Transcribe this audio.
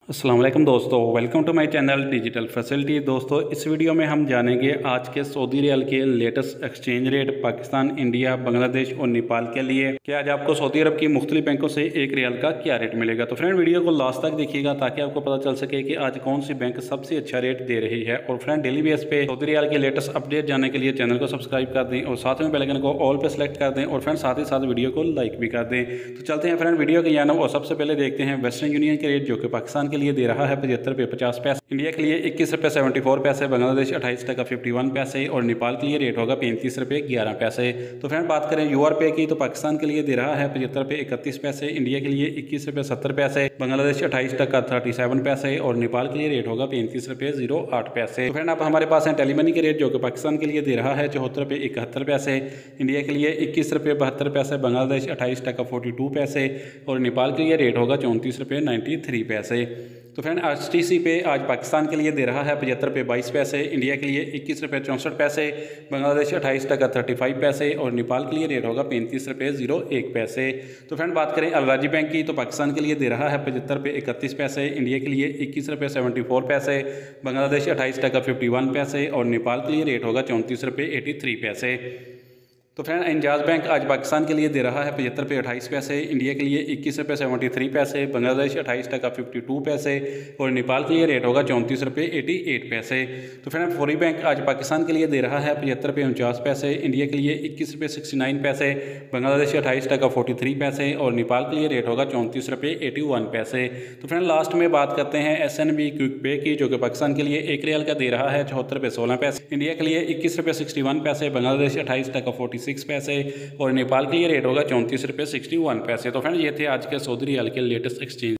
अस्सलाम वालेकुम दोस्तों, welcome to my channel digital facility. दोस्तों, इस वीडियो में हम जानेंगे आज के सऊदी रियाल के latest exchange rate Pakistan, India, Bangladesh और नेपाल के लिए कि आज आपको सऊदी अरब की मुख्तलिफ बैंकों से एक रियाल का क्या रेट मिलेगा। तो फ्रेंड, वीडियो को लास्ट तक देखिएगा ताकि आपको पता चल सके कि आज कौन सी बैंक सबसे अच्छा रेट दे रही है। और फ्रेंड, डेली बेस पे सऊदी रियाल के लेटेस्ट अपडेट जानने के लिए चैनल को सब्सक्राइब कर दें और साथ में बेल आइकन को ऑल पे सेलेक्ट कर दें और फ्रेंड साथ ही साथ वीडियो को लाइक भी कर दें। तो चलते हैं फ्रेंड वीडियो की जानब और सबसे पहले देखते हैं वेस्टर्न यूनियन के रेट जो कि पाकिस्तान के लिए दे रहा है 75 रुपये 50 पैसे, इंडिया के लिए 21 रुपये 74 पैसे, बांग्लादेश 28 टका 51 पैसे और नेपाल के लिए रेट होगा 35 रुपये 11 पैसे। तो फ्रेंड, बात करें यूआर पे की तो पाकिस्तान के लिए दे रहा है 75 रुपये 31 पैसे, इंडिया के लिए 21 रुपये 70 पैसे, बांग्लादेश 28 टका 37 पैसे और नेपाल के लिए रेट होगा 35 रुपये 08 पैसे। तो फ्रेंड, अब हमारे पास है टेलीमनी के रेट जो कि पाकिस्तान के लिए दे रहा है 74 रुपये 71 पैसे, इंडिया के लिए 21 रुपये 72 पैसे, बांग्लादेश 28 टका 42 पैसे और नेपाल के लिए रेट होगा 34 रुपये 93 पैसे। तो फ्रेंड, RTC पे आज पाकिस्तान के लिए दे रहा है 75 रुपये 22 पैसे, इंडिया के लिए 21 रुपये 64 पैसे, बांग्लादेश 28 टका 35 पैसे और नेपाल के लिए रेट होगा 35 रुपये 01 पैसे। तो फ्रेंड, बात करें अल राजी बैंक की तो पाकिस्तान के लिए दे रहा है 75 रुपये 31 पैसे, इंडिया के लिए 21 रुपये 74 पैसे, बांग्लादेश 28 टका 51 पैसे और नेपाल के लिए रेट होगा 34 रुपये 83 पैसे। तो फ्रेंड, इंजाज बैंक आज पाकिस्तान के लिए दे रहा है 75 रुपये 28 पैसे, इंडिया के लिए 21 रुपये 73 पैसे, बांग्लादेश 28 टका 52 पैसे और नेपाल के लिए रेट होगा 34 रुपये 88 पैसे। तो फ्रेंड, फौरी बैंक आज पाकिस्तान के लिए दे रहा है 75 रुपये 49 पैसे, इंडिया के लिए 21 रुपये 69 पैसे, बांग्लादेश 28 टका 43 पैसे और नेपाल के लिए रेट होगा 34 रुपये 81 पैसे। तो फ्रेंड, लास्ट में बात करते हैं SNB क्विक पे की जो कि पाकिस्तान के लिए एक रियाल का दे रहा है 74 रुपये 16 पैसे, इंडिया के लिए 21 रुपये 61 पैसे, बांग्लादेश 28 टका 46 पैसे और नेपाल के लिए रेट होगा 34 रुपये 61 पैसे। तो फ्रेंड, ये थे आज के सऊदी रियाल के लेटेस्ट एक्सचेंज।